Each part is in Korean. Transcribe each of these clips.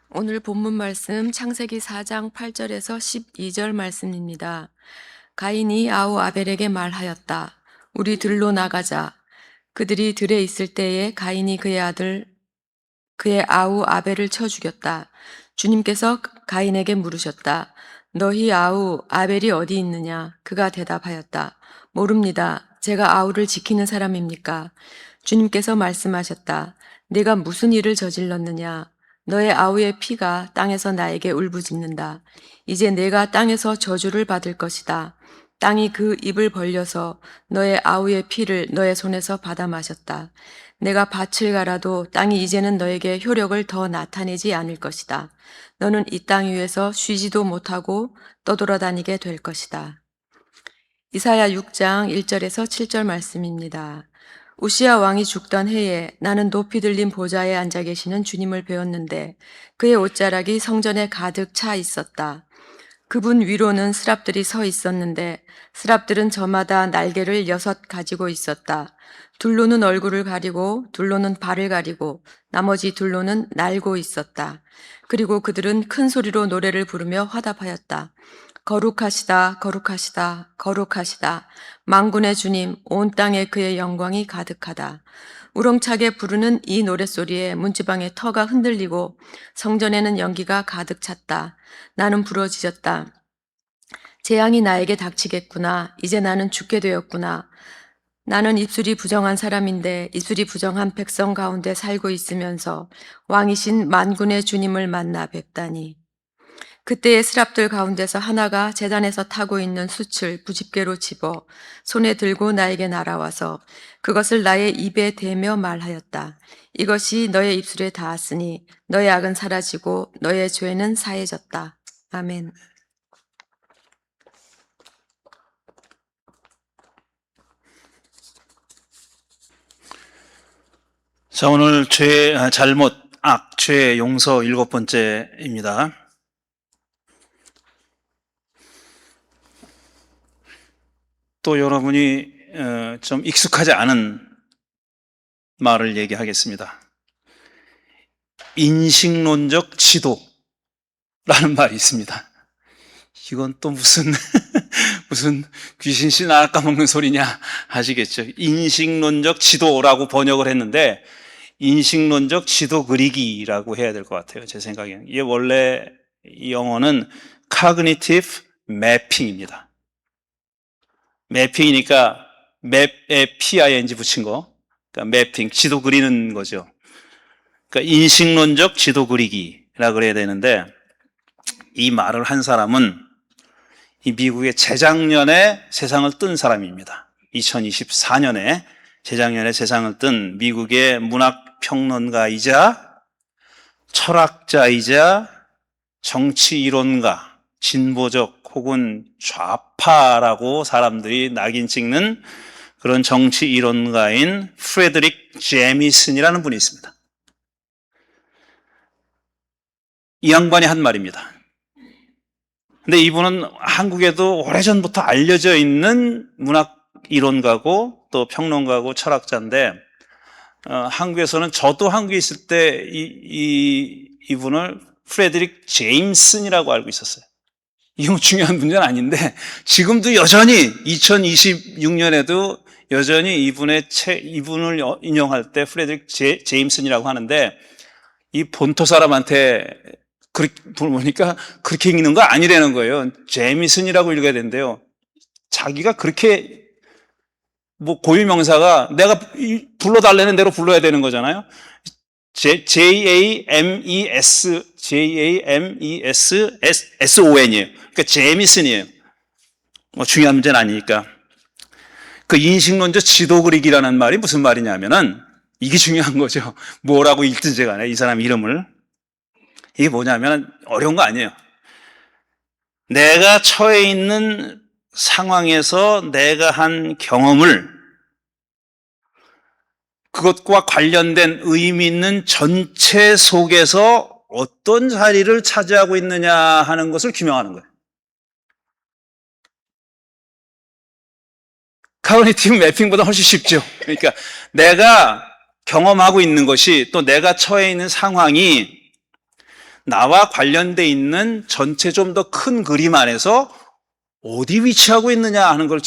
오늘 본문 말씀 창세기 4장 8절에서 12절 말씀입니다. 가인이 아우 아벨에게 말하였다. 우리 들로 나가자. 그들이 들에 있을 때에 가인이 그의 아우 아벨을 쳐 죽였다. 주님께서 가인에게 물으셨다. 너희 아우 아벨이 어디 있느냐? 그가 대답하였다. 모릅니다. 제가 아우를 지키는 사람입니까? 주님께서 말씀하셨다. 네가 무슨 일을 저질렀느냐? 너의 아우의 피가 땅에서 나에게 울부짖는다. 이제 내가 땅에서 저주를 받을 것이다. 땅이 그 입을 벌려서 너의 아우의 피를 너의 손에서 받아 마셨다. 내가 밭을 갈아도 땅이 이제는 너에게 효력을 더 나타내지 않을 것이다. 너는 이 땅 위에서 쉬지도 못하고 떠돌아다니게 될 것이다. 이사야 6장 1절에서 7절 말씀입니다. 우시야 왕이 죽던 해에 나는 높이 들린 보좌에 앉아 계시는 주님을 배웠는데 그의 옷자락이 성전에 가득 차 있었다. 그분 위로는 스랍들이 서 있었는데 스랍들은 저마다 날개를 6 가지고 있었다. 둘로는 얼굴을 가리고 둘로는 발을 가리고 나머지 둘로는 날고 있었다. 그리고 그들은 큰 소리로 노래를 부르며 화답하였다. 거룩하시다, 거룩하시다, 거룩하시다. 만군의 주님, 온 땅에 그의 영광이 가득하다. 우렁차게 부르는 이 노랫소리에 문지방의 터가 흔들리고 성전에는 연기가 가득 찼다. 나는 부러지졌다. 재앙이 나에게 닥치겠구나. 이제 나는 죽게 되었구나. 나는 입술이 부정한 사람인데 입술이 부정한 백성 가운데 살고 있으면서 왕이신 만군의 주님을 만나 뵙다니. 그때의 스랍들 가운데서 하나가 제단에서 타고 있는 숯을 부집게로 집어 손에 들고 나에게 날아와서 그것을 나의 입에 대며 말하였다. 이것이 너의 입술에 닿았으니 너의 악은 사라지고 너의 죄는 사해졌다. 아멘. 자, 오늘 잘못, 죄 용서 7번째입니다. 또 여러분이 좀 익숙하지 않은 말을 얘기하겠습니다. 인식론적 지도라는 말이 있습니다. 이건 또 무슨 귀신씨 나 까먹는 소리냐 하시겠죠. 인식론적 지도라고 번역을 했는데 인식론적 지도 그리기라고 해야 될 것 같아요. 제 생각에는. 이게 원래 이 영어는 cognitive mapping입니다. 매핑이니까 맵에 PING 붙인 거. 그러니까 매핑, 지도 그리는 거죠. 그러니까 인식론적 지도 그리기라 그래야 되는데 이 말을 한 사람은 이 미국의 재작년에 세상을 뜬 사람입니다. 2024년에 재작년에 세상을 뜬 미국의 문학평론가이자 철학자이자 정치이론가, 진보적 혹은 좌파라고 사람들이 낙인 찍는 그런 정치이론가인 프레드릭 제미슨이라는 분이 있습니다. 이 양반이 한 말입니다. 근데 이분은 한국에도 오래전부터 알려져 있는 문학이론가고 또 평론가고 철학자인데 한국에서는 저도 한국에 있을 때 이분을 프레드릭 제임슨이라고 알고 있었어요. 이건 중요한 문제는 아닌데 지금도 여전히 2026년에도 여전히 이분을 인용할 때 프레드릭 제임슨이라고 하는데 이 본토 사람한테 보니까 그렇게 읽는 거 아니라는 거예요. 제미슨이라고 읽어야 된대요. 자기가 그렇게 고유명사가 내가 불러달라는 대로 불러야 되는 거잖아요. JAMESSON이에요. 그러니까 제미슨이에요. 중요한 문제는 아니니까. 그 인식론적 지도 그리기라는 말이 무슨 말이냐면은 이게 중요한 거죠. 뭐라고 읽든지 간에 이 사람 이름을. 이게 뭐냐면 어려운 거 아니에요. 내가 처해 있는 상황에서 내가 한 경험을 그것과 관련된 의미 있는 전체 속에서 어떤 자리를 차지하고 있느냐 하는 것을 규명하는 거예요. 커그니티브 매핑보다 훨씬 쉽죠. 그러니까 내가 경험하고 있는 것이 또 내가 처해 있는 상황이 나와 관련돼 있는 전체 좀 더 큰 그림 안에서 어디 위치하고 있느냐 하는 걸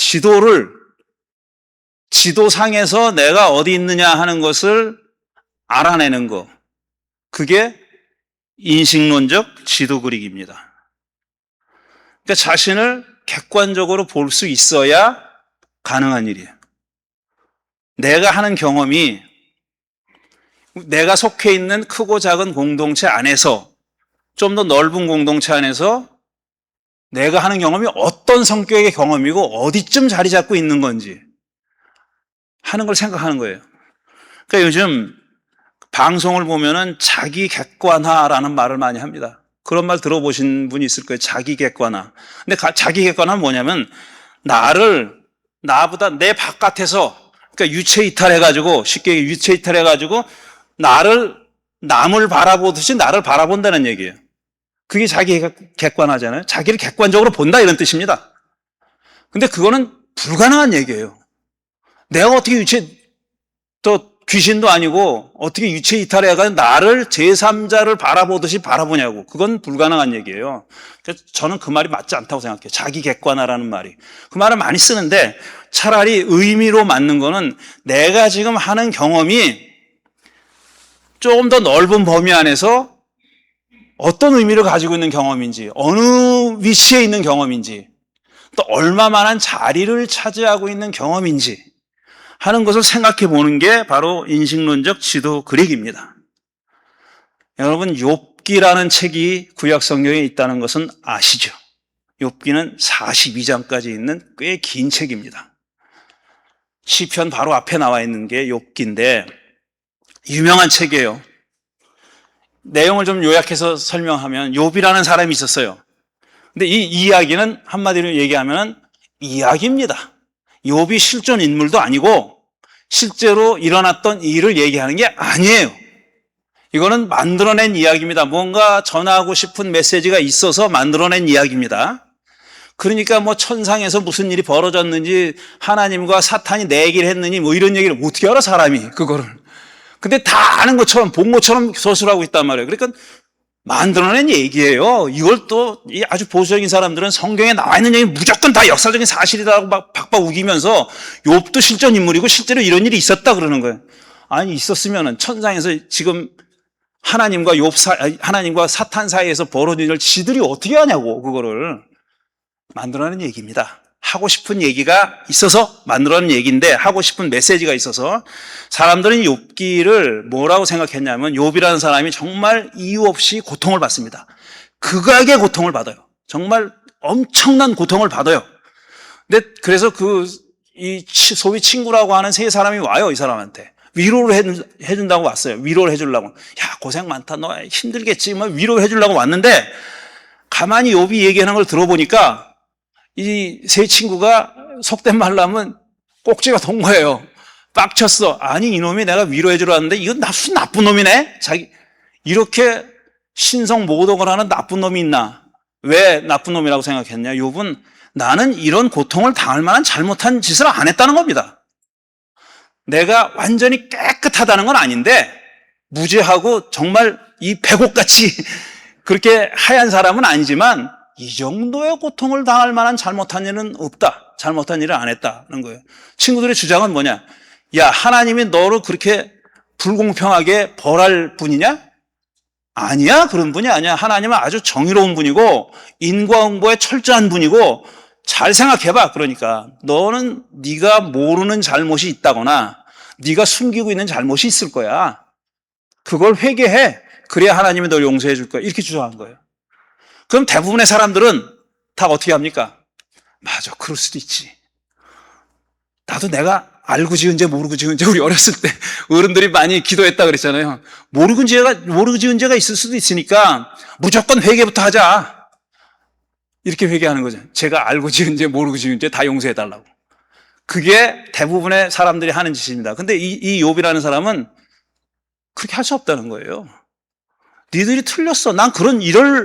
지도상에서 내가 어디 있느냐 하는 것을 알아내는 거. 그게 인식론적 지도 그리기입니다. 그러니까 자신을 객관적으로 볼 수 있어야 가능한 일이에요. 내가 하는 경험이 내가 속해 있는 크고 작은 공동체 안에서 좀 더 넓은 공동체 안에서 내가 하는 경험이 어떤 성격의 경험이고 어디쯤 자리 잡고 있는 건지 하는 걸 생각하는 거예요. 그러니까 요즘 방송을 보면은 자기 객관화라는 말을 많이 합니다. 그런 말 들어보신 분이 있을 거예요. 자기 객관화. 근데 자기 객관화는 뭐냐면 나보다 내 바깥에서, 그러니까 유체 이탈해가지고, 쉽게 유체 이탈해가지고 남을 바라보듯이 나를 바라본다는 얘기예요. 그게 자기 객관화잖아요. 자기를 객관적으로 본다 이런 뜻입니다. 근데 그거는 불가능한 얘기예요. 내가 어떻게 또 귀신도 아니고 어떻게 유체 이탈해가지고 나를 제3자를 바라보듯이 바라보냐고. 그건 불가능한 얘기예요. 그래서 저는 그 말이 맞지 않다고 생각해요. 자기 객관화라는 말이. 그 말을 많이 쓰는데 차라리 의미로 맞는 거는 내가 지금 하는 경험이 조금 더 넓은 범위 안에서 어떤 의미를 가지고 있는 경험인지, 어느 위치에 있는 경험인지, 또 얼마만한 자리를 차지하고 있는 경험인지 하는 것을 생각해 보는 게 바로 인식론적 지도 그리기입니다. 여러분, 욥기라는 책이 구약 성경에 있다는 것은 아시죠? 욥기는 42장까지 있는 꽤 긴 책입니다. 시편 바로 앞에 나와 있는 게 욥기인데 유명한 책이에요. 내용을 좀 요약해서 설명하면 욥이라는 사람이 있었어요. 근데 이 이야기는 한마디로 얘기하면 이야기입니다. 욥이 실존 인물도 아니고 실제로 일어났던 일을 얘기하는 게 아니에요. 이거는 만들어낸 이야기입니다. 뭔가 전하고 싶은 메시지가 있어서 만들어낸 이야기입니다. 그러니까 뭐 천상에서 무슨 일이 벌어졌는지 하나님과 사탄이 내기를 했느니 뭐 이런 얘기를 어떻게 알아 사람이 그거를. 근데 다 아는 것처럼 본 것처럼 서술하고 있단 말이에요. 그러니까 만들어낸 얘기예요. 이걸 또 아주 보수적인 사람들은 성경에 나와 있는 얘기 무조건 다 역사적인 사실이라고 막 박박 우기면서 욥도 실존 인물이고 실제로 이런 일이 있었다 그러는 거예요. 아니 있었으면은 천상에서 지금 하나님과 사탄 사이에서 벌어진 일을 지들이 어떻게 하냐고 그거를 만들어낸 얘기입니다. 하고 싶은 얘기가 있어서 만들어낸 얘기인데 하고 싶은 메시지가 있어서 사람들은 욥기를 뭐라고 생각했냐면 욥이라는 사람이 정말 이유 없이 고통을 받습니다. 극악의 고통을 받아요. 정말 엄청난 고통을 받아요. 근데 그래서 이 소위 친구라고 하는 세 사람이 와요. 이 사람한테 위로를 해준다고 왔어요. 위로를 해주려고. 야 고생 많다. 너 힘들겠지. 뭐 위로를 해주려고 왔는데 가만히 욥이 얘기하는 걸 들어보니까 이 세 친구가 속된 말로 하면 꼭지가 돈 거예요. 빡쳤어. 아니 이놈이 내가 위로해주러 왔는데 이건 무슨 나쁜 놈이네. 이렇게 신성모독을 하는 나쁜 놈이 있나. 왜 나쁜 놈이라고 생각했냐. 욥은 나는 이런 고통을 당할 만한 잘못한 짓을 안 했다는 겁니다. 내가 완전히 깨끗하다는 건 아닌데 무죄하고 정말 이 백옥같이 그렇게 하얀 사람은 아니지만 이 정도의 고통을 당할 만한 잘못한 일은 없다. 잘못한 일을 안 했다는 거예요. 친구들의 주장은 뭐냐? 야, 하나님이 너를 그렇게 불공평하게 벌할 분이냐? 아니야, 그런 분이 아니야. 하나님은 아주 정의로운 분이고 인과응보에 철저한 분이고 잘 생각해봐. 그러니까 너는 네가 모르는 잘못이 있다거나 네가 숨기고 있는 잘못이 있을 거야. 그걸 회개해. 그래야 하나님이 널 용서해 줄 거야. 이렇게 주장한 거예요. 그럼 대부분의 사람들은 다 어떻게 합니까? 맞아, 그럴 수도 있지. 나도 내가 알고 지은 죄 모르고 지은 죄 우리 어렸을 때 어른들이 많이 기도했다 그랬잖아요. 모르고 지은 죄가 있을 수도 있으니까 무조건 회개부터 하자. 이렇게 회개하는 거죠. 제가 알고 지은 죄 모르고 지은 죄 다 용서해 달라고. 그게 대부분의 사람들이 하는 짓입니다. 근데 이 욥이라는 사람은 그렇게 할 수 없다는 거예요. 니들이 틀렸어. 난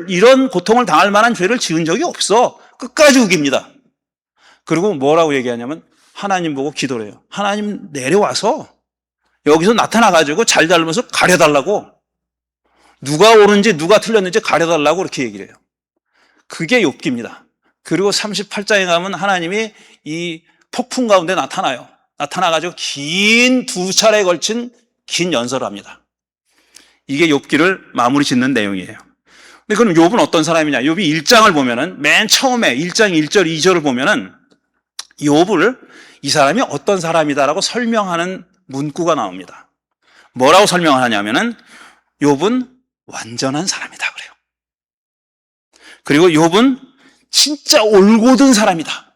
이런 고통을 당할 만한 죄를 지은 적이 없어. 끝까지 우깁니다. 그리고 뭐라고 얘기하냐면 하나님 보고 기도를 해요. 하나님 내려와서 여기서 나타나가지고 잘 닮아서 가려달라고. 누가 옳은지 누가 틀렸는지 가려달라고 그렇게 얘기를 해요. 그게 욥기입니다. 그리고 38장에 가면 하나님이 이 폭풍 가운데 나타나요. 나타나가지고 긴 2차례에 걸친 긴 연설을 합니다. 이게 욥기를 마무리 짓는 내용이에요. 근데 그럼 욥은 어떤 사람이냐? 욥이 1장을 보면은 맨 처음에 1장 1절 2절을 보면은 욥을 이 사람이 어떤 사람이다라고 설명하는 문구가 나옵니다. 뭐라고 설명을 하냐면은 욥은 완전한 사람이다 그래요. 그리고 욥은 진짜 올곧은 사람이다.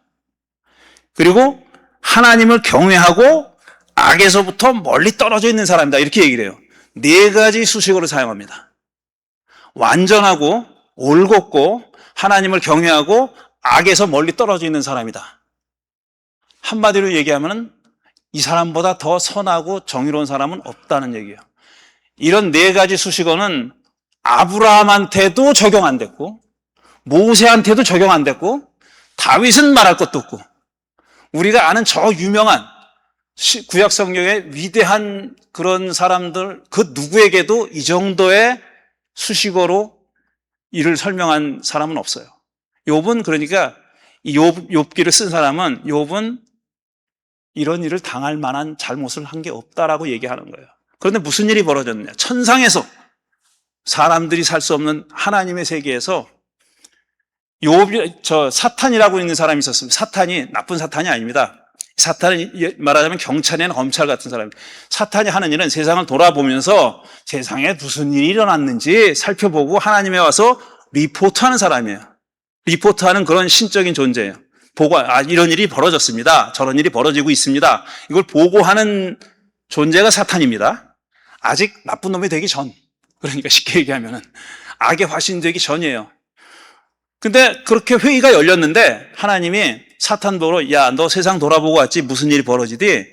그리고 하나님을 경외하고 악에서부터 멀리 떨어져 있는 사람이다. 이렇게 얘기를 해요. 4가지 수식어를 사용합니다. 완전하고 올곧고 하나님을 경외하고 악에서 멀리 떨어져 있는 사람이다. 한마디로 얘기하면 이 사람보다 더 선하고 정의로운 사람은 없다는 얘기예요. 이런 4가지 수식어는 아브라함한테도 적용 안 됐고 모세한테도 적용 안 됐고 다윗은 말할 것도 없고 우리가 아는 저 유명한 구약 성경의 위대한 그런 사람들 그 누구에게도 이 정도의 수식어로 이를 설명한 사람은 없어요. 욥은 그러니까 이 욥기를 쓴 사람은 욥은 이런 일을 당할 만한 잘못을 한 게 없다라고 얘기하는 거예요. 그런데 무슨 일이 벌어졌느냐? 천상에서 사람들이 살 수 없는 하나님의 세계에서 사탄이라고 있는 사람이 있었습니다. 사탄이 나쁜 사탄이 아닙니다. 사탄이 말하자면 경찰이나 검찰 같은 사람입니다. 사탄이 하는 일은 세상을 돌아보면서 세상에 무슨 일이 일어났는지 살펴보고 하나님에 와서 리포트하는 사람이에요. 리포트하는 그런 신적인 존재예요. 이런 일이 벌어졌습니다. 저런 일이 벌어지고 있습니다. 이걸 보고하는 존재가 사탄입니다. 아직 나쁜 놈이 되기 전. 그러니까 쉽게 얘기하면은 악의 화신 되기 전이에요. 근데 그렇게 회의가 열렸는데 하나님이 사탄 보러 야, 너 세상 돌아보고 왔지? 무슨 일이 벌어지디?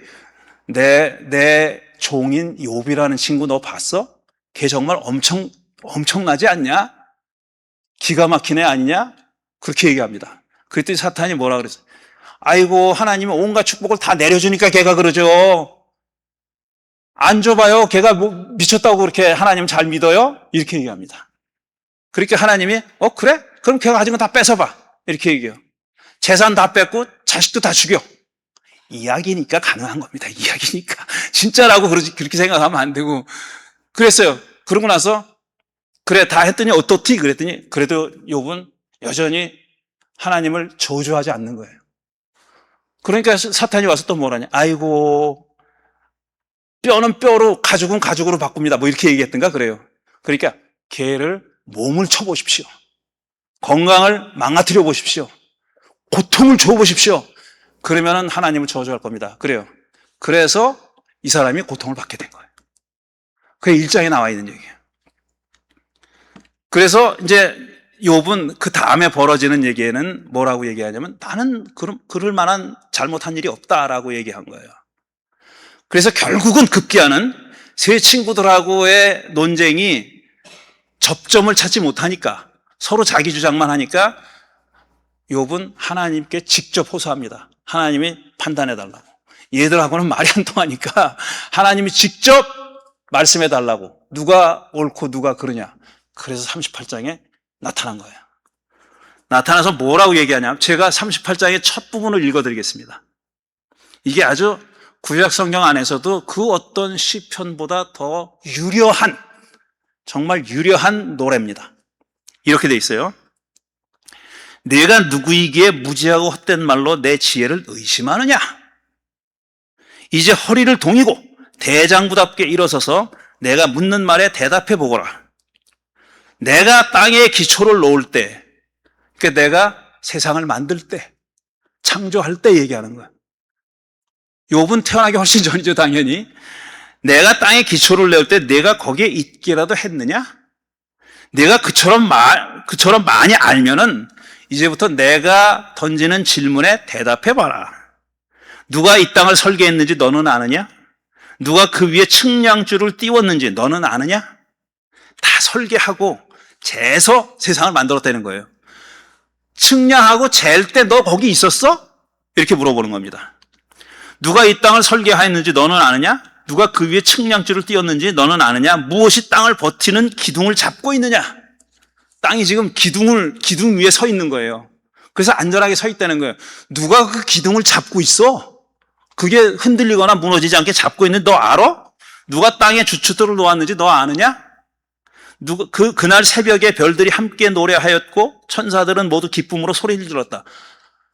내 종인 욥이라는 친구 너 봤어? 걔 정말 엄청나지 않냐? 기가 막힌 애 아니냐? 그렇게 얘기합니다. 그랬더니 사탄이 뭐라 그랬어요? 아이고, 하나님은 온갖 축복을 다 내려주니까 걔가 그러죠. 안 줘봐요. 걔가 미쳤다고 그렇게 하나님 잘 믿어요? 이렇게 얘기합니다. 그렇게 하나님이 그래? 그럼 걔가 가진 거 다 뺏어봐. 이렇게 얘기해요. 재산 다 뺏고 자식도 다 죽여. 이야기니까 가능한 겁니다. 이야기니까. 진짜라고 그렇게 생각하면 안 되고. 그랬어요. 그러고 나서 그래 다 했더니 어떻지? 그랬더니 그래도 욥은 여전히 하나님을 저주하지 않는 거예요. 그러니까 사탄이 와서 또 뭐라냐? 아이고 뼈는 뼈로 가죽은 가죽으로 바꿉니다. 뭐 이렇게 얘기했던가 그래요. 그러니까 걔를 몸을 쳐보십시오. 건강을 망가뜨려 보십시오. 고통을 줘보십시오. 그러면 하나님을 저주할 겁니다. 그래요. 그래서 이 사람이 고통을 받게 된 거예요. 그게 1장에 나와 있는 얘기예요. 그래서 이제 욥은 그 다음에 벌어지는 얘기에는 뭐라고 얘기하냐면 나는 그럴 만한 잘못한 일이 없다라고 얘기한 거예요. 그래서 결국은 급기야는 세 친구들하고의 논쟁이 접점을 찾지 못하니까 서로 자기 주장만 하니까 욥은 하나님께 직접 호소합니다. 하나님이 판단해달라고. 얘들하고는 말이 안 통하니까 하나님이 직접 말씀해달라고. 누가 옳고 누가 그러냐. 그래서 38장에 나타난 거예요. 나타나서 뭐라고 얘기하냐면 제가 38장의 첫 부분을 읽어드리겠습니다. 이게 아주 구약 성경 안에서도 그 어떤 시편보다 더 유려한 정말 유려한 노래입니다. 이렇게 돼 있어요. 내가 누구이기에 무지하고 헛된 말로 내 지혜를 의심하느냐? 이제 허리를 동이고 대장부답게 일어서서 내가 묻는 말에 대답해 보거라. 내가 땅에 기초를 놓을 때, 그러니까 내가 세상을 만들 때, 창조할 때 얘기하는 거야. 욥은 태어나기 훨씬 전이죠, 당연히. 내가 땅에 기초를 내올 때 내가 거기에 있기라도 했느냐? 내가 그처럼 많이 알면은 이제부터 내가 던지는 질문에 대답해봐라. 누가 이 땅을 설계했는지 너는 아느냐? 누가 그 위에 측량줄을 띄웠는지 너는 아느냐? 다 설계하고 재서 세상을 만들었다는 거예요. 측량하고 잴 때 너 거기 있었어? 이렇게 물어보는 겁니다. 누가 이 땅을 설계하였는지 너는 아느냐? 누가 그 위에 측량줄을 띄웠는지 너는 아느냐? 무엇이 땅을 버티는 기둥을 잡고 있느냐? 땅이 지금 기둥 위에 서 있는 거예요. 그래서 안전하게 서 있다는 거예요. 누가 그 기둥을 잡고 있어? 그게 흔들리거나 무너지지 않게 잡고 있는지 너 알아? 누가 땅에 주춧돌을 놓았는지 너 아느냐? 그날 새벽에 별들이 함께 노래하였고 천사들은 모두 기쁨으로 소리를 질렀다.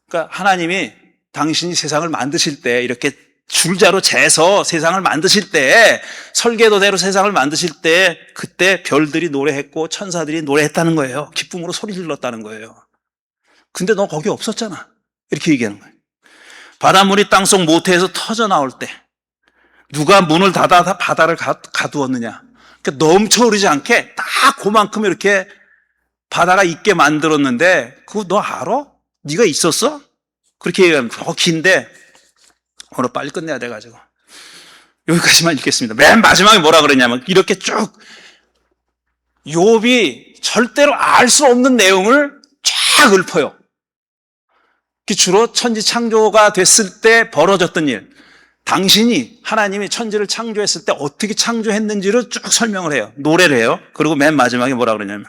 그러니까 하나님이 당신이 세상을 만드실 때 이렇게 줄자로 재서 세상을 만드실 때 설계도대로 세상을 만드실 때 그때 별들이 노래했고 천사들이 노래했다는 거예요. 기쁨으로 소리 질렀다는 거예요. 근데 너 거기 없었잖아. 이렇게 얘기하는 거예요. 바닷물이 땅속 모태에서 터져 나올 때 누가 문을 닫아 바다를 가두었느냐. 그러니까 넘쳐 흐르지 않게 딱 그만큼 이렇게 바다가 있게 만들었는데 그거 너 알아? 네가 있었어? 그렇게 얘기하면 더 긴데 오늘 빨리 끝내야 돼가지고 여기까지만 읽겠습니다. 맨 마지막에 뭐라 그러냐면 이렇게 쭉 욥이 절대로 알 수 없는 내용을 쫙 읊어요. 주로 천지 창조가 됐을 때 벌어졌던 일, 당신이 하나님이 천지를 창조했을 때 어떻게 창조했는지를 쭉 설명을 해요. 노래를 해요. 그리고 맨 마지막에 뭐라 그러냐면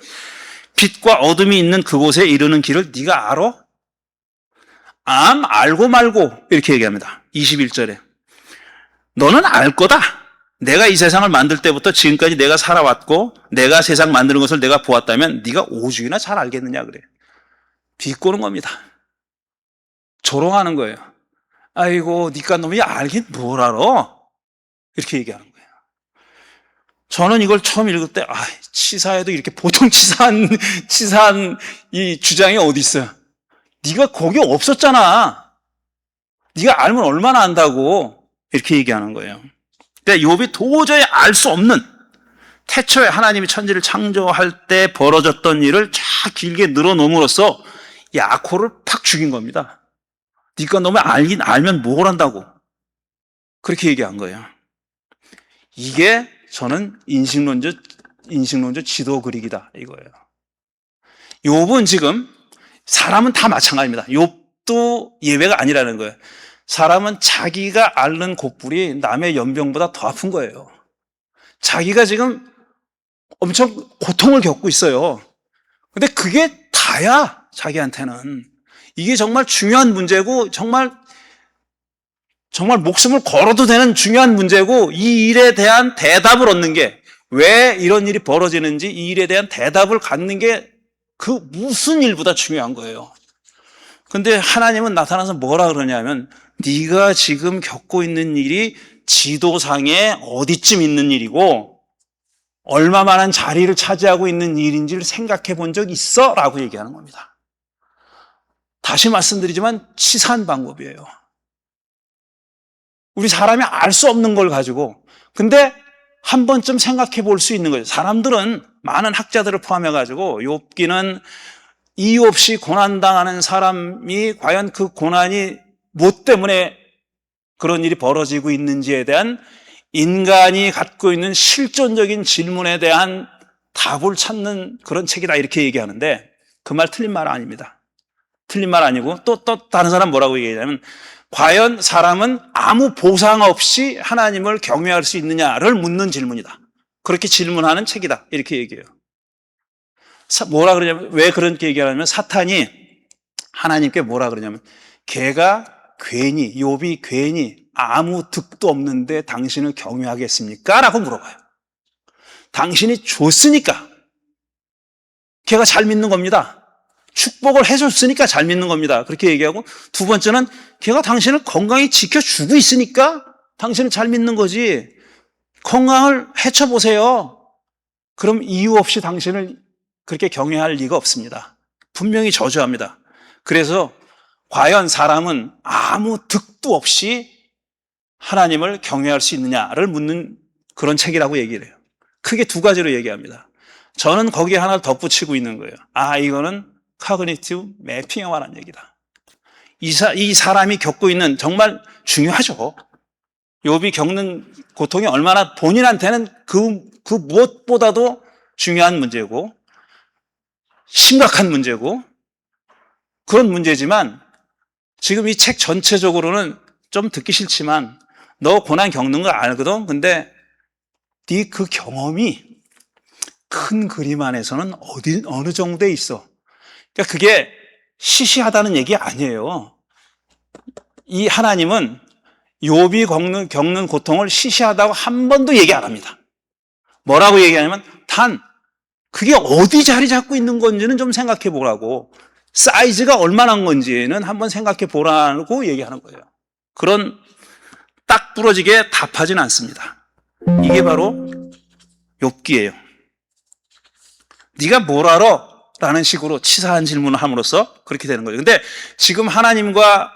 빛과 어둠이 있는 그곳에 이르는 길을 네가 알아? 알고 말고 이렇게 얘기합니다. 21절에 너는 알 거다. 내가 이 세상을 만들 때부터 지금까지 내가 살아왔고 내가 세상 만드는 것을 내가 보았다면 네가 오죽이나 잘 알겠느냐 그래. 비꼬는 겁니다. 조롱하는 거예요. 아이고 니까 놈이 알긴 뭘 알아? 이렇게 얘기하는 거예요. 저는 이걸 처음 읽을 때 치사해도 이렇게 보통 치사한 이 주장이 어디 있어요? 네가 거기 없었잖아. 네가 알면 얼마나 안다고 이렇게 얘기하는 거예요. 그러니까 욥이 도저히 알 수 없는 태초에 하나님이 천지를 창조할 때 벌어졌던 일을 쫙 길게 늘어놓음으로써 야코를 팍 죽인 겁니다. 네가 너무 알면 뭘 한다고 그렇게 얘기한 거예요. 이게 저는 인식론적 지도 그리기다 이거예요. 욥은 지금 사람은 다 마찬가지입니다. 욥도 예외가 아니라는 거예요. 사람은 자기가 앓는 곡불이 남의 연병보다 더 아픈 거예요. 자기가 지금 엄청 고통을 겪고 있어요. 근데 그게 다야, 자기한테는. 이게 정말 중요한 문제고, 정말 목숨을 걸어도 되는 중요한 문제고, 이 일에 대한 대답을 얻는 게, 왜 이런 일이 벌어지는지 이 일에 대한 대답을 갖는 게 그 무슨 일보다 중요한 거예요. 근데 하나님은 나타나서 뭐라 그러냐면 네가 지금 겪고 있는 일이 지도상에 어디쯤 있는 일이고 얼마만한 자리를 차지하고 있는 일인지를 생각해 본 적 있어? 라고 얘기하는 겁니다. 다시 말씀드리지만 치사한 방법이에요. 우리 사람이 알 수 없는 걸 가지고 근데 한 번쯤 생각해 볼 수 있는 거죠. 사람들은 많은 학자들을 포함해 가지고 욥기는 이유 없이 고난당하는 사람이 과연 그 고난이 뭐 때문에 그런 일이 벌어지고 있는지에 대한 인간이 갖고 있는 실존적인 질문에 대한 답을 찾는 그런 책이다 이렇게 얘기하는데 그 말 틀린 말 아닙니다. 틀린 말 아니고 또 다른 사람 뭐라고 얘기하냐면 과연 사람은 아무 보상 없이 하나님을 경외할 수 있느냐를 묻는 질문이다. 그렇게 질문하는 책이다. 이렇게 얘기해요. 뭐라 그러냐면 왜 그렇게 얘기하냐면 사탄이 하나님께 뭐라 그러냐면 걔가 괜히 욥이 괜히 아무 득도 없는데 당신을 경외하겠습니까? 라고 물어봐요. 당신이 줬으니까 걔가 잘 믿는 겁니다. 축복을 해줬으니까 잘 믿는 겁니다. 그렇게 얘기하고 두 번째는 걔가 당신을 건강히 지켜주고 있으니까 당신은 잘 믿는 거지. 건강을 해쳐보세요. 그럼 이유 없이 당신을 그렇게 경외할 리가 없습니다. 분명히 저주합니다. 그래서 과연 사람은 아무 득도 없이 하나님을 경외할 수 있느냐를 묻는 그런 책이라고 얘기를 해요. 크게 두 가지로 얘기합니다. 저는 거기에 하나를 덧붙이고 있는 거예요. 이거는 카그니티브 매핑에 관한 얘기다. 이 사람이 겪고 있는 정말 중요하죠. 욥이 겪는 고통이 얼마나 본인한테는 그 무엇보다도 중요한 문제고 심각한 문제고 그런 문제지만 지금 이 책 전체적으로는 좀 듣기 싫지만 너 고난 겪는 거 알거든? 근데 네 그 경험이 큰 그림 안에서는 어느 정도에 있어. 그러니까 그게 시시하다는 얘기 아니에요. 이 하나님은 욥이 겪는 고통을 시시하다고 한 번도 얘기 안 합니다. 뭐라고 얘기하냐면 단 그게 어디 자리 잡고 있는 건지는 좀 생각해 보라고, 사이즈가 얼마나 한 건지는 한번 생각해 보라고 얘기하는 거예요. 그런 딱 부러지게 답하지는 않습니다. 이게 바로 욥기예요. 네가 뭘 알아? 라는 식으로 치사한 질문을 함으로써 그렇게 되는 거예요. 근데 지금 하나님과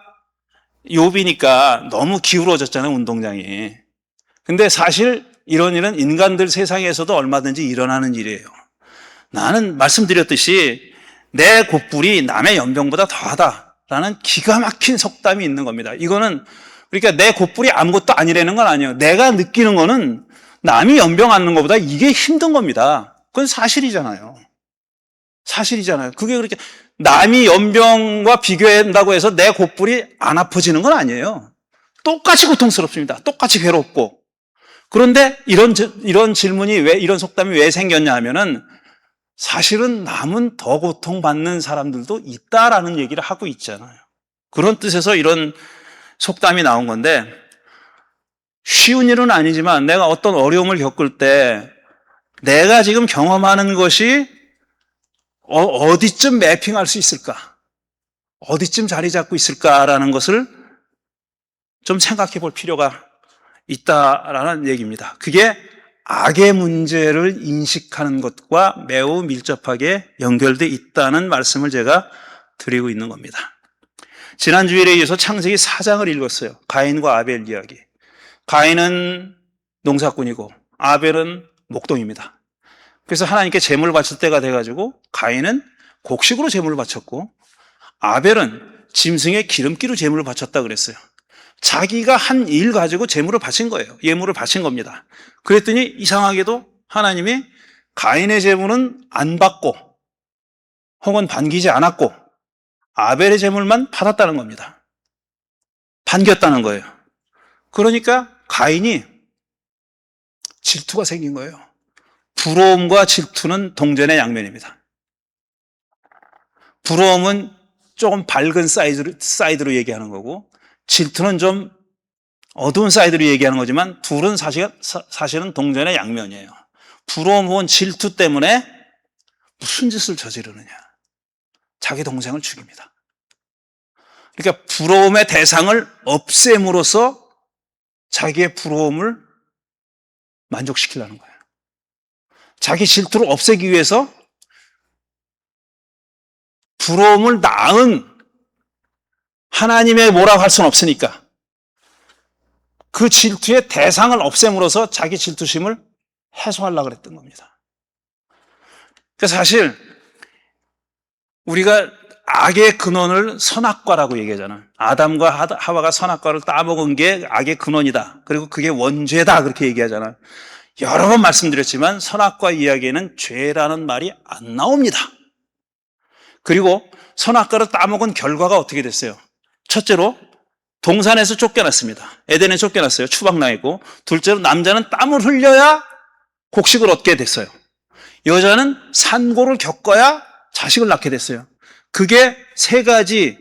욥이니까 너무 기울어졌잖아요, 운동장이. 근데 사실 이런 일은 인간들 세상에서도 얼마든지 일어나는 일이에요. 나는 말씀드렸듯이 내 곧불이 남의 연병보다 더하다라는 기가 막힌 속담이 있는 겁니다. 이거는 그러니까 내 곧불이 아무것도 아니라는 건 아니에요. 내가 느끼는 거는 남이 연병 앓는 것보다 이게 힘든 겁니다. 그건 사실이잖아요. 사실이잖아요. 그게 그렇게 남이 연병과 비교한다고 해서 내 곧불이 안 아파지는 건 아니에요. 똑같이 고통스럽습니다. 똑같이 괴롭고. 그런데 이런 질문이 이런 속담이 왜 생겼냐 하면은 사실은 남은 더 고통받는 사람들도 있다라는 얘기를 하고 있잖아요. 그런 뜻에서 이런 속담이 나온 건데, 쉬운 일은 아니지만 내가 어떤 어려움을 겪을 때 내가 지금 경험하는 것이 어디쯤 매핑할 수 있을까? 어디쯤 자리 잡고 있을까라는 것을 좀 생각해 볼 필요가 있다라는 얘기입니다. 그게 악의 문제를 인식하는 것과 매우 밀접하게 연결되어 있다는 말씀을 제가 드리고 있는 겁니다. 지난 주일에 이어서 창세기 4장을 읽었어요. 가인과 아벨 이야기. 가인은 농사꾼이고 아벨은 목동입니다. 그래서 하나님께 제물을 바칠 때가 돼가지고 가인은 곡식으로 제물을 바쳤고 아벨은 짐승의 기름기로 제물을 바쳤다 그랬어요. 자기가 한 일 가지고 제물을 바친 거예요. 예물을 바친 겁니다. 그랬더니 이상하게도 하나님이 가인의 제물은 안 받고 혹은 반기지 않았고 아벨의 제물만 받았다는 겁니다. 반겼다는 거예요. 그러니까 가인이 질투가 생긴 거예요. 부러움과 질투는 동전의 양면입니다. 부러움은 조금 밝은 사이드로 얘기하는 거고 질투는 좀 어두운 사이드로 얘기하는 거지만 둘은 사실은 동전의 양면이에요. 부러움 혹은 질투 때문에 무슨 짓을 저지르느냐. 자기 동생을 죽입니다. 그러니까 부러움의 대상을 없앰으로써 자기의 부러움을 만족시키려는 거예요. 자기 질투를 없애기 위해서 부러움을 낳은 하나님의 뭐라고 할 수는 없으니까 그 질투의 대상을 없앰으로써 자기 질투심을 해소하려고 그랬던 겁니다. 그래서 사실 우리가 악의 근원을 선악과라고 얘기하잖아요. 아담과 하와가 선악과를 따먹은 게 악의 근원이다. 그리고 그게 원죄다. 그렇게 얘기하잖아요. 여러 번 말씀드렸지만 선악과 이야기에는 죄라는 말이 안 나옵니다. 그리고 선악과를 따먹은 결과가 어떻게 됐어요? 첫째로 동산에서 쫓겨났습니다. 에덴에 쫓겨났어요. 추방당했고. 둘째로 남자는 땀을 흘려야 곡식을 얻게 됐어요. 여자는 산고를 겪어야 자식을 낳게 됐어요. 그게 세 가지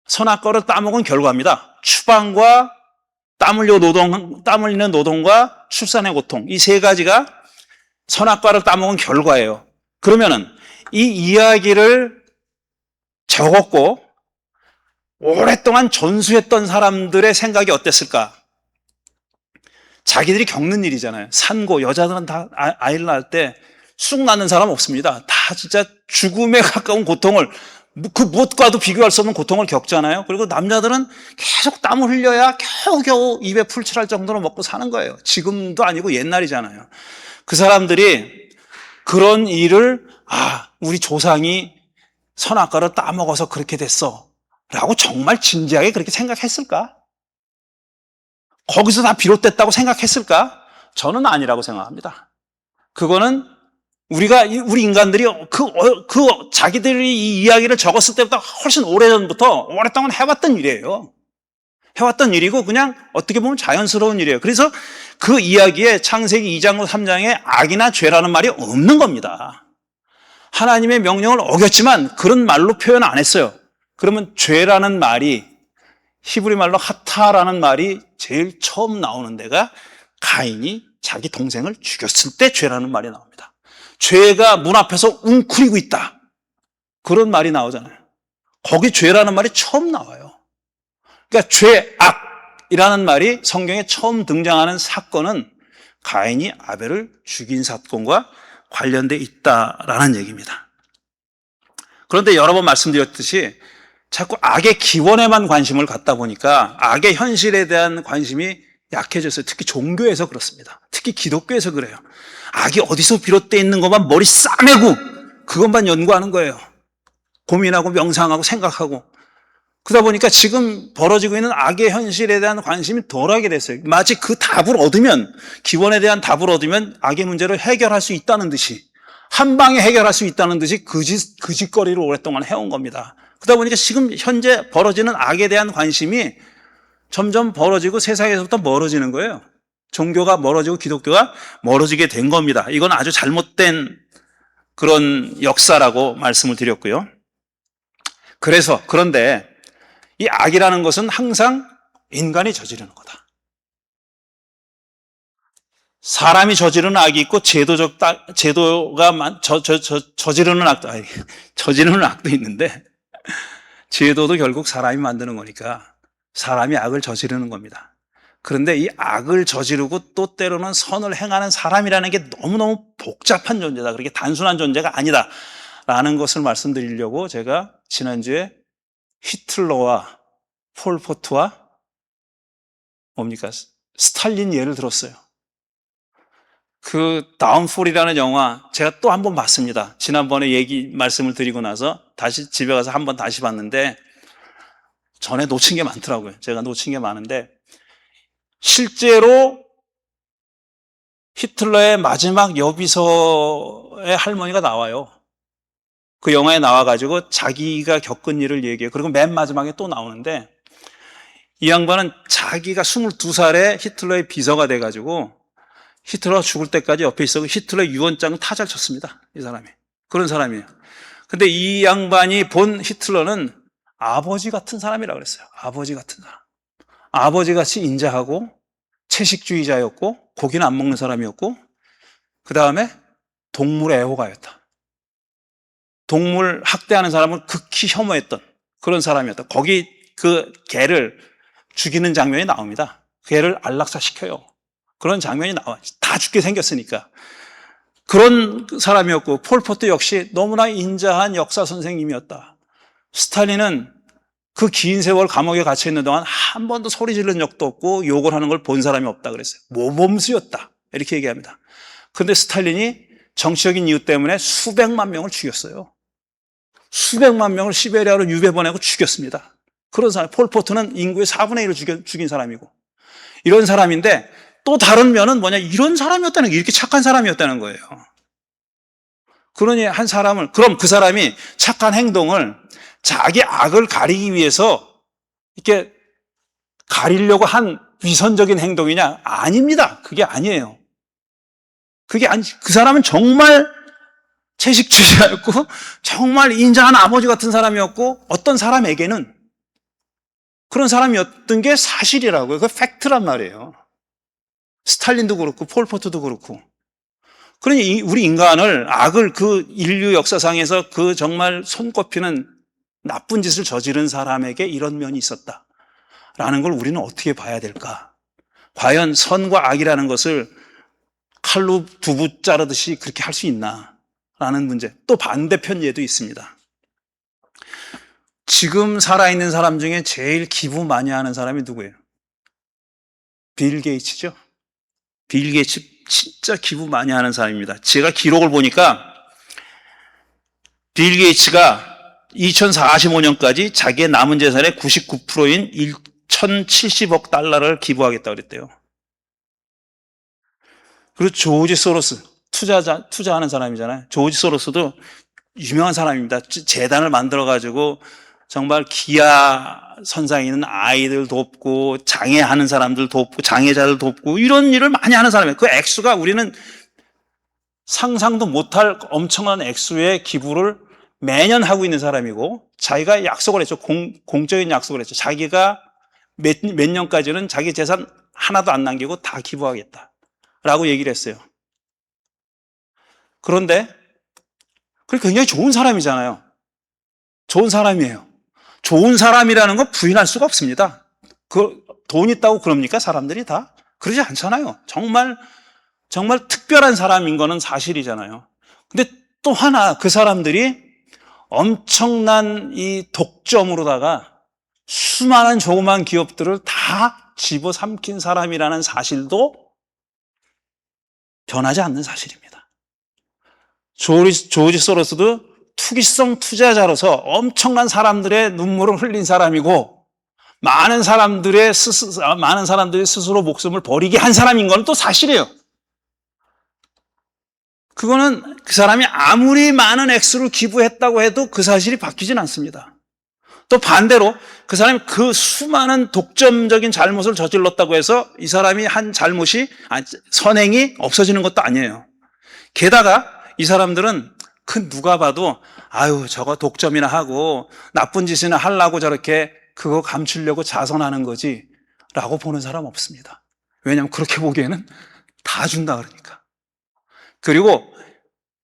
선악과를 따먹은 결과입니다. 추방과 땀 흘리는 노동과 출산의 고통. 이 세 가지가 선악과를 따먹은 결과예요. 그러면은 이 이야기를 적었고 오랫동안 전수했던 사람들의 생각이 어땠을까? 자기들이 겪는 일이잖아요. 산고, 여자들은 다 아이를 낳을 때 쑥 낳는 사람 없습니다. 다 진짜 죽음에 가까운 고통을, 그 무엇과도 비교할 수 없는 고통을 겪잖아요. 그리고 남자들은 계속 땀을 흘려야 겨우겨우 입에 풀칠할 정도로 먹고 사는 거예요. 지금도 아니고 옛날이잖아요. 그 사람들이 그런 일을, 우리 조상이 선악과를 따먹어서 그렇게 됐어 라고 정말 진지하게 그렇게 생각했을까? 거기서 다 비롯됐다고 생각했을까? 저는 아니라고 생각합니다. 그거는 우리 인간들이 자기들이 이 이야기를 적었을 때보다 훨씬 오래전부터 오랫동안 해왔던 일이에요. 해왔던 일이고 그냥 어떻게 보면 자연스러운 일이에요. 그래서 그 이야기에 창세기 2장과 3장에 악이나 죄라는 말이 없는 겁니다. 하나님의 명령을 어겼지만 그런 말로 표현 안 했어요. 그러면 죄라는 말이, 히브리 말로 하타라는 말이 제일 처음 나오는 데가 가인이 자기 동생을 죽였을 때 죄라는 말이 나옵니다. 죄가 문 앞에서 웅크리고 있다, 그런 말이 나오잖아요. 거기 죄라는 말이 처음 나와요. 그러니까 죄악이라는 말이 성경에 처음 등장하는 사건은 가인이 아벨을 죽인 사건과 관련돼 있다라는 얘기입니다. 그런데 여러 번 말씀드렸듯이 자꾸 악의 기원에만 관심을 갖다 보니까 악의 현실에 대한 관심이 약해졌어요. 특히 종교에서 그렇습니다. 특히 기독교에서 그래요. 악이 어디서 비롯되어 있는 것만 머리 싸매고 그것만 연구하는 거예요. 고민하고 명상하고 생각하고. 그러다 보니까 지금 벌어지고 있는 악의 현실에 대한 관심이 덜하게 됐어요. 마치 그 답을 얻으면, 기원에 대한 답을 얻으면 악의 문제를 해결할 수 있다는 듯이, 한 방에 해결할 수 있다는 듯이 그 짓거리를 오랫동안 해온 겁니다. 그러다 보니까 지금 현재 벌어지는 악에 대한 관심이 점점 벌어지고 세상에서부터 멀어지는 거예요. 종교가 멀어지고 기독교가 멀어지게 된 겁니다. 이건 아주 잘못된 그런 역사라고 말씀을 드렸고요. 그런데 이 악이라는 것은 항상 인간이 저지르는 거다. 사람이 저지르는 악이 있고 제도가 저지르는 악도 있는데, 제도도 결국 사람이 만드는 거니까 사람이 악을 저지르는 겁니다. 그런데 이 악을 저지르고 또 때로는 선을 행하는 사람이라는 게 너무너무 복잡한 존재다, 그렇게 단순한 존재가 아니다 라는 것을 말씀드리려고 제가 지난주에 히틀러와 폴포트와 스탈린 예를 들었어요. 그 다운폴이라는 영화 제가 또 한 번 봤습니다. 지난번에 말씀을 드리고 나서 다시 집에 가서 한 번 다시 봤는데 전에 놓친 게 많더라고요. 제가 놓친 게 많은데, 실제로 히틀러의 마지막 여비서의 할머니가 나와요. 그 영화에 나와가지고 자기가 겪은 일을 얘기해요. 그리고 맨 마지막에 또 나오는데, 이 양반은 자기가 22살에 히틀러의 비서가 돼가지고 히틀러가 죽을 때까지 옆에 있었고 히틀러의 유언장을 타잘 쳤습니다. 이 사람이. 그런 사람이에요. 근데 이 양반이 본 히틀러는 아버지 같은 사람이라고 그랬어요. 아버지 같은 사람. 아버지같이 인자하고 채식주의자였고 고기는 안 먹는 사람이었고, 그 다음에 동물의 애호가였다. 동물 학대하는 사람을 극히 혐오했던 그런 사람이었다. 거기 그 개를 죽이는 장면이 나옵니다. 개를 안락사시켜요. 그런 장면이 나와. 다 죽게 생겼으니까. 그런 사람이었고, 폴포트 역시 너무나 인자한 역사 선생님이었다. 스탈린은 그 긴 세월 감옥에 갇혀 있는 동안 한 번도 소리 지른 적도 없고 욕을 하는 걸 본 사람이 없다 그랬어요. 모범수였다, 이렇게 얘기합니다. 그런데 스탈린이 정치적인 이유 때문에 수백만 명을 죽였어요. 수백만 명을 시베리아로 유배 보내고 죽였습니다. 그런 사람, 폴포트는 인구의 4분의 1을 죽인 사람이고, 이런 사람인데, 또 다른 면은 뭐냐, 이런 사람이었다는 게, 이렇게 착한 사람이었다는 거예요. 그러니 한 사람을, 그럼 그 사람이 착한 행동을 자기 악을 가리기 위해서 이렇게 가리려고 한 위선적인 행동이냐? 아닙니다. 그게 아니에요. 그 사람은 정말 채식주의자였고 정말 인자한 아버지 같은 사람이었고, 어떤 사람에게는 그런 사람이었던 게 사실이라고요. 그 팩트란 말이에요. 스탈린도 그렇고 폴포트도 그렇고. 그러니 우리 인간을, 악을, 그 인류 역사상에서 그 정말 손꼽히는 나쁜 짓을 저지른 사람에게 이런 면이 있었다라는 걸 우리는 어떻게 봐야 될까? 과연 선과 악이라는 것을 칼로 두부 자르듯이 그렇게 할 수 있나? 라는 문제. 또 반대편 예도 있습니다. 지금 살아있는 사람 중에 제일 기부 많이 하는 사람이 누구예요? 빌 게이츠죠? 빌 게이츠 진짜 기부 많이 하는 사람입니다. 제가 기록을 보니까 빌 게이츠가 2045년까지 자기의 남은 재산의 99%인 1,070억 달러를 기부하겠다고 그랬대요. 그리고 조지 소로스, 투자하는 사람이잖아요. 조지 소로스도 유명한 사람입니다. 재단을 만들어가지고 정말 기아 선상에 있는 아이들 돕고 장애하는 사람들 돕고 장애자들 돕고 이런 일을 많이 하는 사람이에요. 그 액수가 우리는 상상도 못할 엄청난 액수의 기부를 매년 하고 있는 사람이고 자기가 약속을 했죠. 공적인 약속을 했죠. 자기가 몇 년까지는 자기 재산 하나도 안 남기고 다 기부하겠다라고 얘기를 했어요. 그런데 그게 굉장히 좋은 사람이잖아요. 좋은 사람이에요. 좋은 사람이라는 건 부인할 수가 없습니다. 돈 있다고 그럽니까? 사람들이 다? 그러지 않잖아요. 정말 특별한 사람인 거는 사실이잖아요. 근데 또 하나 그 사람들이 엄청난 이 독점으로다가 수많은 조그만 기업들을 다 집어삼킨 사람이라는 사실도 변하지 않는 사실입니다. 조지 소로스도 투기성 투자자로서 엄청난 사람들의 눈물을 흘린 사람이고 많은 사람들이 스스로 목숨을 버리게 한 사람인 건 또 사실이에요. 그거는 그 사람이 아무리 많은 액수를 기부했다고 해도 그 사실이 바뀌진 않습니다. 또 반대로 그 사람이 그 수많은 독점적인 잘못을 저질렀다고 해서 이 사람이 한 선행이 없어지는 것도 아니에요. 게다가 이 사람들은 누가 봐도 아유 저거 독점이나 하고 나쁜 짓이나 하려고 저렇게 그거 감추려고 자선하는 거지 라고 보는 사람 없습니다. 왜냐하면 그렇게 보기에는 다 준다 그러니까. 그리고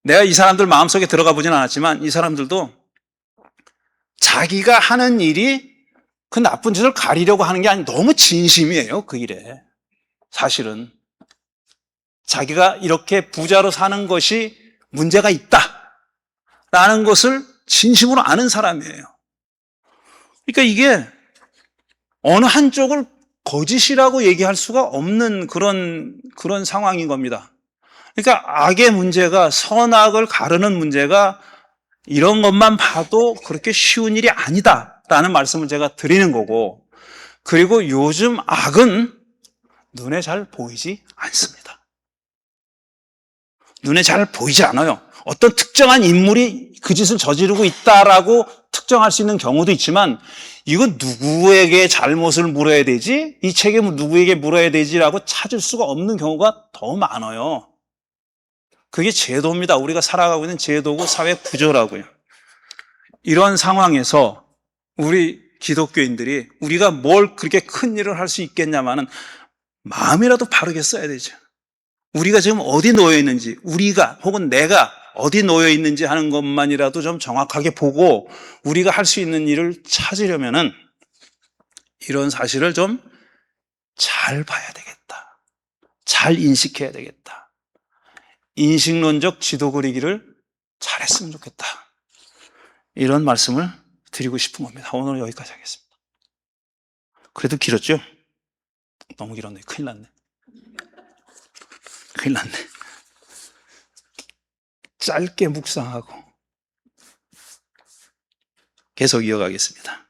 내가 이 사람들 마음속에 들어가 보진 않았지만 이 사람들도 자기가 하는 일이 그 나쁜 짓을 가리려고 하는 게 아니고 너무 진심이에요. 그 일에. 사실은 자기가 이렇게 부자로 사는 것이 문제가 있다라는 것을 진심으로 아는 사람이에요. 그러니까 이게 어느 한쪽을 거짓이라고 얘기할 수가 없는 그런 상황인 겁니다. 그러니까 악의 문제가 선악을 가르는 문제가 이런 것만 봐도 그렇게 쉬운 일이 아니다라는 말씀을 제가 드리는 거고, 그리고 요즘 악은 눈에 잘 보이지 않습니다. 눈에 잘 보이지 않아요. 어떤 특정한 인물이 그 짓을 저지르고 있다라고 특정할 수 있는 경우도 있지만 이건 누구에게 잘못을 물어야 되지? 이 책임을 누구에게 물어야 되지라고 찾을 수가 없는 경우가 더 많아요. 그게 제도입니다. 우리가 살아가고 있는 제도고 사회 구조라고요. 이런 상황에서 우리 기독교인들이 우리가 뭘 그렇게 큰 일을 할 수 있겠냐마는 마음이라도 바르게 써야 되죠. 우리가 지금 어디 놓여 있는지, 우리가 혹은 내가 어디 놓여 있는지 하는 것만이라도 좀 정확하게 보고 우리가 할 수 있는 일을 찾으려면은 이런 사실을 좀 잘 봐야 되겠다. 잘 인식해야 되겠다. 인식론적 지도 그리기를 잘했으면 좋겠다. 이런 말씀을 드리고 싶은 겁니다. 오늘 여기까지 하겠습니다. 그래도 길었죠? 너무 길었네. 큰일 났네. 큰일 났네. 짧게 묵상하고 계속 이어가겠습니다.